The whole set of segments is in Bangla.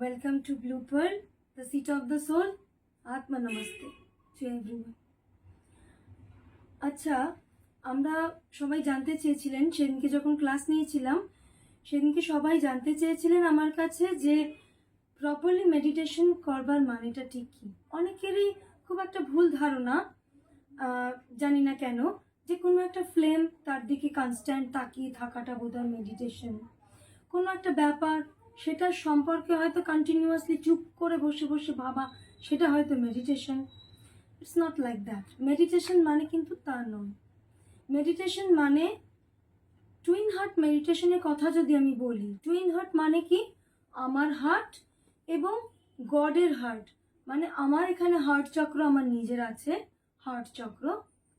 Welcome to Blue Pearl, the seat of the soul. Atma Namaste to everyone. আচ্ছা, আমরা সবাই জানতে চেয়েছিলেন সেদিনকে যখন ক্লাস নিয়েছিলাম, সেদিনকে সবাই জানতে চেয়েছিলেন আমার কাছে যে প্রপারলি মেডিটেশন করবার মানেটা ঠিক কি। অনেকেরই খুব একটা ভুল ধারণা, জানি না কেন, যে কোনো একটা ফ্লেম তার দিকে কনস্ট্যান্ট তাকিয়ে থাকাটা বোধহয় মেডিটেশন। কোনো একটা ব্যাপার সেটার সম্পর্কে হয়তো কন্টিনিউয়াসলি চুপ করে বসে বসে ভাবা, সেটা হয়তো meditation. It's not like that. Meditation মানে কিন্তু তা নয়। মেডিটেশন মানে টুইন হার্ট মেডিটেশনের কথা যদি আমি বলি, টুইন হার্ট মানে কি? আমার হার্ট এবং গডের হার্ট। মানে আমার এখানে হার্ট চক্র আমার নিজের আছে, হার্ট চক্র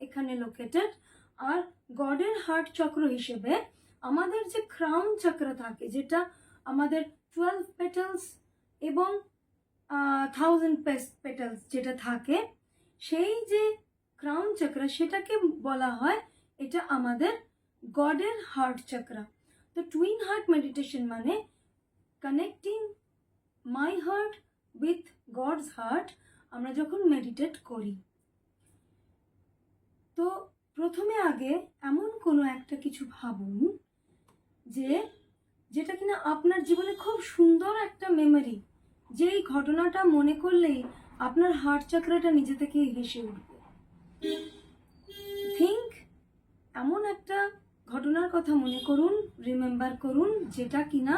এখানে লোকেটেড, আর গডের হার্ট চক্র হিসেবে আমাদের যে ক্রাউন চক্র থাকে, যেটা আমাদের 12 পেটালস এবং 1000 পেটালস যেটা থাকে, সেই যে ক্রাউন চক্র সেটাকে বলা হয় এটা আমাদের গডের হার্ট চক্র। তো টুইন হার্ট মেডিটেশন মানে connecting my heart with God's heart আমরা যখন মেডিটেট করি। তো প্রথমে আগে এমন কোনো একটা কিছু ভাবুন যেটা কিনা আপনার জীবনে খুব সুন্দর একটা মেমোরি, যেই ঘটনাটা মনে করলেই আপনার হার্ট চক্রটা নিজে থেকে হেসে উঠবে। থিঙ্ক, এমন একটা ঘটনার কথা মনে করুন, রিমেম্বার করুন, যেটা কিনা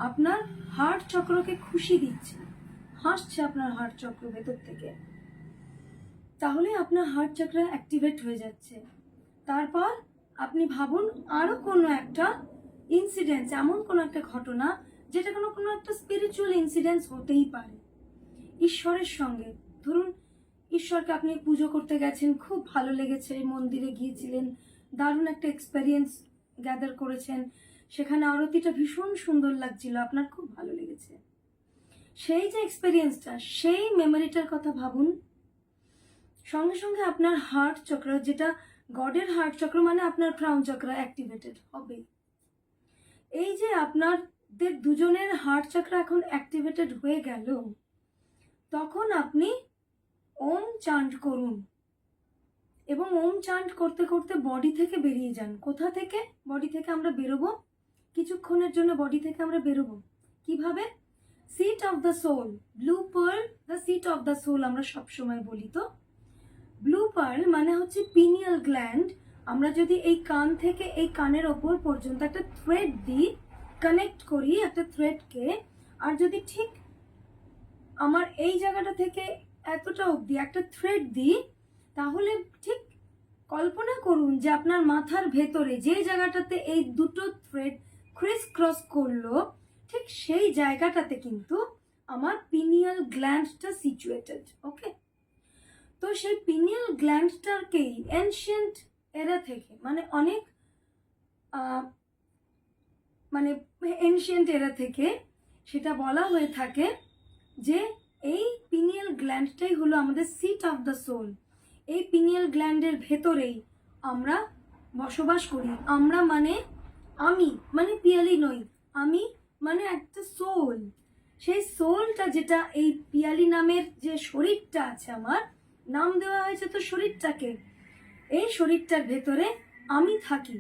আপনার হার্ট চক্রকে খুশি দিচ্ছে, হাসছে আপনার হার্ট চক্র ভেতর থেকে। তাহলে আপনার হার্ট চক্র অ্যাক্টিভেট হয়ে যাচ্ছে। তারপর আপনি ভাবুন আরো কোনো একটা ইনসিডেন্স, এমন কোনো একটা ঘটনা যেটা কোনো একটা স্পিরিচুয়াল ইনসিডেন্স হতেই পারে ঈশ্বরের সঙ্গে। ধরুন ঈশ্বরকে আপনি পুজো করতে গেছেন, খুব ভালো লেগেছে, মন্দিরে গিয়েছিলেন, দারুণ একটা এক্সপেরিয়েন্স গ্যাদার করেছেন, সেখানে আরতিটা ভীষণ সুন্দর লাগছিল, আপনার খুব ভালো লেগেছে। সেই যে এক্সপেরিয়েন্সটা, সেই মেমোরিটার কথা ভাবুন। সঙ্গে সঙ্গে আপনার হার্ট চক্র, যেটা গডের হার্ট চক্র মানে আপনার ক্রাউন চক্র, অ্যাক্টিভেটেড হবে। এই যে আপনাদের দুজনের হার্ট চক্র এখন অ্যাক্টিভেটেড হয়ে গেল, তখন আপনি ওম চান্ট করুন এবং ওম চান্ট করতে করতে বডি থেকে বেরিয়ে যান। কোথা থেকে? বডি থেকে আমরা বেরোবো, কিছুক্ষণের জন্য বডি থেকে আমরা বেরোবো। কিভাবে? Seat of the soul, blue pearl, the seat of the soul আমরা সবসময় বলি। তো ব্লু পার্ল মানে হচ্ছে পিনিয়াল গ্ল্যান্ড। আমরা যদি এই কান থেকে এই কানের ওপর পর্যন্ত একটা থ্রেড দিই, কানেক্ট করি একটা থ্রেডকে, আর যদি ঠিক আমার এই জায়গাটা থেকে এতটা অবধি একটা থ্রেড দিই, তাহলে ঠিক কল্পনা করুন যে আপনার মাথার ভেতরে যে জায়গাটাতে এই দুটো থ্রেড ক্রিস ক্রস করলো, ঠিক সেই জায়গাটাতে কিন্তু আমার পিনিয়াল গ্ল্যান্ডটা সিচুয়েটেড। ওকে, তো সেই পিনিয়াল গ্ল্যান্ডটাকেই এনশিয়েন্ট এরা থেকে, মানে অনেক এনশিয়েন্ট এরা থেকে সেটা বলা হয়ে থাকে যে এই পিনিয়াল গ্ল্যান্ডটাই হলো আমাদের সিট অফ দ্য সোল। এই পিনিয়াল গ্ল্যান্ডের ভেতরেই আমরা বসবাস করি। আমরা মানে আমি, মানে পিয়ালি নই, আমি মানে একটা সোল। সেই সোলটা, যেটা এই পিয়ালি নামের যে শরীরটা আছে, আমার নাম দেওয়া হয়েছে তো শরীরটাকে, এই শরীরটার ভেতরে আমি থাকি,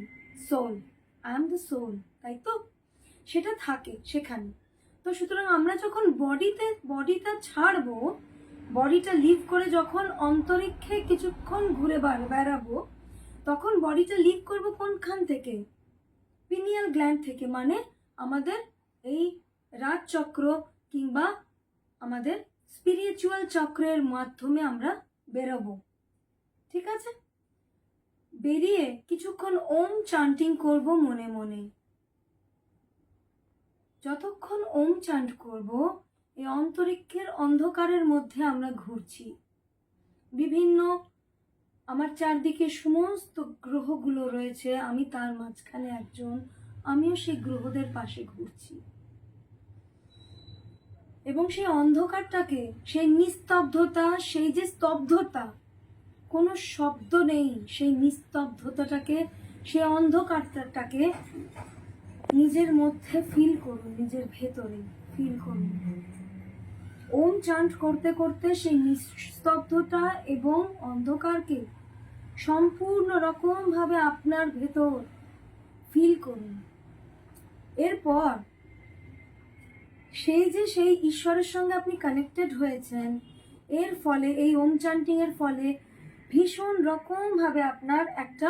soul, I am the soul, তাই তো? সেটা থাকে সেখানে। তো সুতরাং আমরা যখন বডিটা ছাড়বো, বডিটা লিভ করে যখন অন্তরিক্ষে কিছুক্ষণ ঘুরে বেড়াবো, তখন বডিটা লিভ করবো কোনখান থেকে? পিনিয়াল গ্ল্যান্ড থেকে, মানে আমাদের এই রাজ চক্র কিংবা আমাদের স্পিরিচুয়াল চক্রের মাধ্যমে আমরা বেরোবো। ঠিক আছে? বেরিয়ে কিছুক্ষণ ওম চান্টিং করব মনে মনে। যতক্ষণ ওম চান্ট করব, এই অন্তরিক্ষের অন্ধকারের মধ্যে আমরা ঘুরছি। বিভিন্ন আমার চারদিকে সমস্ত গ্রহগুলো রয়েছে, আমি তার মাঝখানে একজন, আমিও সেই গ্রহদের পাশে ঘুরছি। এবং সেই অন্ধকারটাকে, সেই নিস্তব্ধতা, সেই যে স্তব্ধতা, কোনো শব্দ নেই, সেই নিস্তব্ধতাটাকে, সেই অন্ধকারটাকে নিজের মধ্যে ফিল করুন, নিজের ভেতরে ফিল করুন। ওম চান্ট করতে করতে সেই নিস্তব্ধতা এবং অন্ধকারকে সম্পূর্ণ রকমভাবে আপনার ভেতর ফিল করুন। এরপর সেই ঈশ্বরের সঙ্গে আপনি কানেক্টেড হয়েছেন, এর ফলে এই ওম চান্টিং এর ফলে ভীষণ রকমভাবে আপনার একটা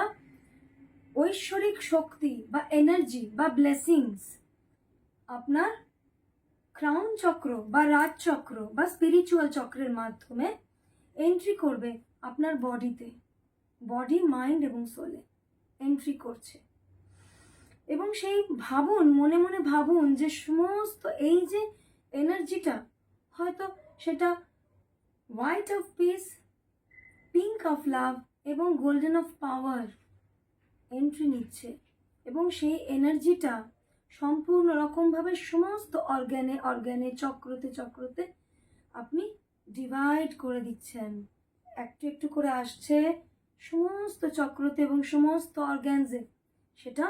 ঐশ্বরিক শক্তি বা এনার্জি বা ব্লেসিংস আপনার ক্রাউন চক্র বা রাজ চক্র বা স্পিরিচুয়াল চক্রের মাধ্যমে এন্ট্রি করবে আপনার বডিতে, বডি, মাইন্ড এবং সোলে এন্ট্রি করছে। এবং সেই ভাবুন, মনে মনে ভাবুন যে সমস্ত এই যে এনার্জিটা, হয়তো সেটা white of piece, pink of love এবং গোল্ডেন অফ পাওয়ার এন্ট্রি নিচ্ছে, এবং সেই এনার্জিটা সম্পূর্ণ রকমভাবে সমস্ত অর্গানে চক্রতে আপনি ডিভাইড করে দিচ্ছেন। একটু একটু করে আসছে সমস্ত চক্রতে এবং সমস্ত অর্গ্যানসে, সেটা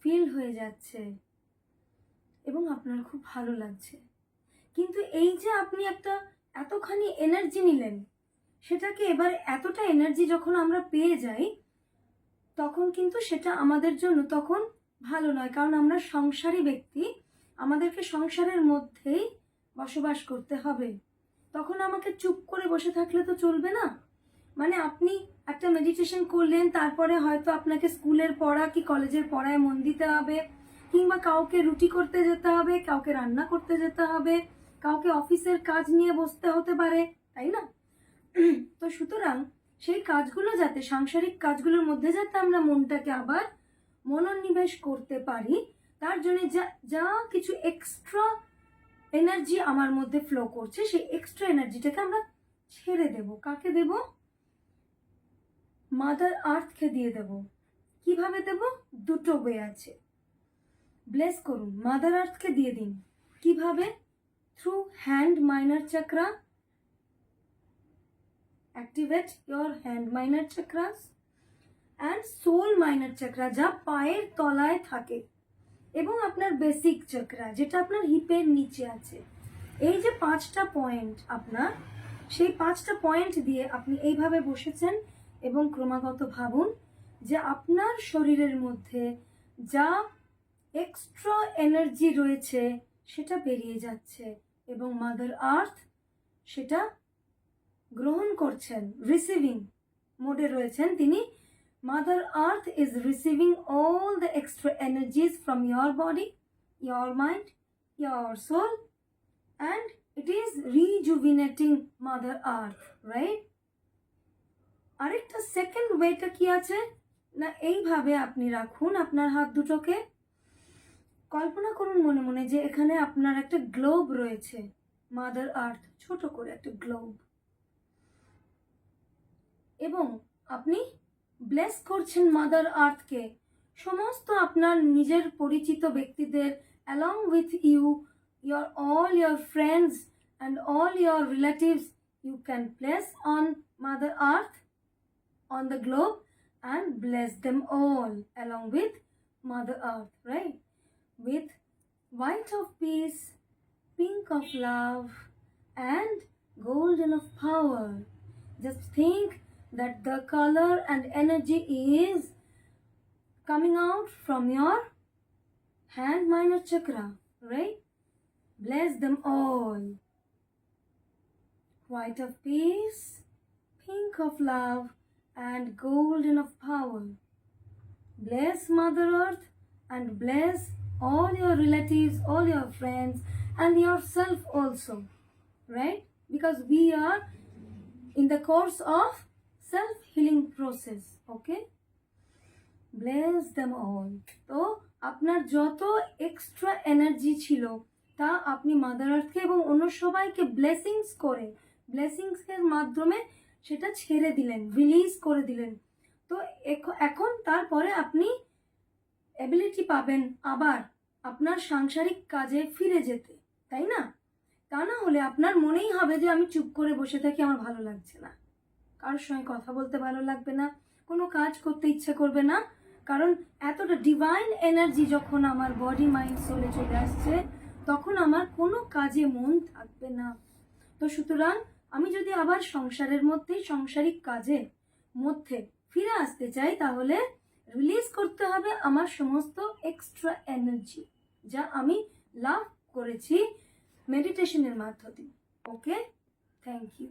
ফিল হয়ে যাচ্ছে এবং আপনার খুব ভালো লাগছে। কিন্তু এই যে আপনি একটা এতখানি এনার্জি নিলেন, সেটাকে এবার এতটা এনার্জি যখন আমরা পেয়ে যাই, তখন কিন্তু সেটা আমাদের জন্য তখন ভালো নয়, কারণ আমরা সংসারী ব্যক্তি, আমাদেরকে সংসারের মধ্যেই বসবাস করতে হবে। তখন আমাকে চুপ করে বসে থাকলে তো চলবে না। মানে আপনি একটা মেডিটেশন করলেন, তারপরে হয়তো আপনাকে স্কুলের পড়া কি কলেজের পড়ায় মন দিতে হবে, কিংবা কাউকে রুটি করতে যেতে হবে, কাউকে রান্না করতে যেতে হবে, কাউকে অফিসের কাজ নিয়ে বসতে হতে পারে, তাই না? তো সুতরাং সেই কাজগুলো যাতে, সাংসারিক কাজগুলোর মধ্যে যাতে আমরা মনটাকে আবার মনোনিবেশ করতে পারি, তার জন্য যা কিছু এক্সট্রা এনার্জি আমার মধ্যে ফ্লো করছে, সেই এক্সট্রা এনার্জিটাকে আমরা ছেড়ে দেব। কাকে দেব? মাদার আর্থকে দিয়ে দেব। কিভাবে দেব? দুটো ওয়ে আছে। ব্লেস করুন, মাদার আর্থকে দিয়ে দিন। কিভাবে? Through hand minor চাকরা। Activate your hand minor chakras and soul minor chakra, যা পায়ের তলায় থাকে, এবং আপনার বেসিক চক্রা, যেটা আপনার হিপের নিচে আছে। এই যে 5টা পয়েন্ট আপনার, সেই 5টা পয়েন্ট দিয়ে আপনি এইভাবে বসেছেন এবং ক্রমাগত ভাবুন যে আপনার শরীরের মধ্যে যা এক্সট্রা এনার্জি রয়েছে সেটা বেরিয়ে যাচ্ছে, এবং মাদার আর্থ সেটা গ্রহণ করছেন, রিসিভিং মোডে রয়েছেন তিনি। Mother earth is receiving all the extra energies from your body, your mind, your soul, and it is rejuvenating mother earth, right? আরেকটা সেকেন্ড ওয়েটা কি আছে না, এইভাবে আপনি রাখুন আপনার হাত দুটোকে, কল্পনা করুন মনে মনে যে এখানে আপনার একটা গ্লোব রয়েছে, মাদার আর্থ, ছোট করে একটা গ্লোব, এবং আপনি ব্লেস করছেন মাদার আর্থকে। সমস্ত আপনার নিজের পরিচিত ব্যক্তিদের, along with you, all your friends and all your relatives, you can bless on Mother Earth, on the globe, and bless them all along with Mother Earth, right? With white of peace, pink of love, and golden of power. Just think that the color and energy is coming out from your hand minor chakra, right? Bless them all. White of peace, pink of love, and golden of power. Bless Mother Earth and bless all your relatives, all your friends, and yourself also, right? Because we are in the course of self-healing process, okay? Bless them all. তো আপনার যত এক্সট্রা এনার্জি ছিল তা আপনি মাদার আর্থকে এবং অন্য সবাইকে ব্লেসিংসের মাধ্যমে সেটা ছেড়ে দিলেন, রিলিজ করে দিলেন। তো এখন তারপরে আপনি এবিলিটি পাবেন আবার আপনার সাংসারিক কাজে ফিরে যেতে, তাই না? তা না হলে আপনার মনেই হবে যে আমি চুপ করে বসে থাকি, আমার ভালো লাগছে না, কারোর সঙ্গে কথা বলতে ভালো লাগবে না, কোনো কাজ করতে ইচ্ছে করবে না, কারণ এতটা ডিভাইন এনার্জি যখন আমার বডি মাইন্ড সোলে চলে আসছে, তখন আমার কোনো কাজে মন থাকবে না। তো সুতরাং আমি যদি আবার সংসারের মধ্যেই সাংসারিক কাজে মধ্যে ফিরে আসতে চাই, তাহলে রিলিজ করতে হবে আমার সমস্ত এক্সট্রা এনার্জি, যা আমি লাভ করেছি মেডিটেশনের মাধ্যমে। ওকে, থ্যাংক ইউ।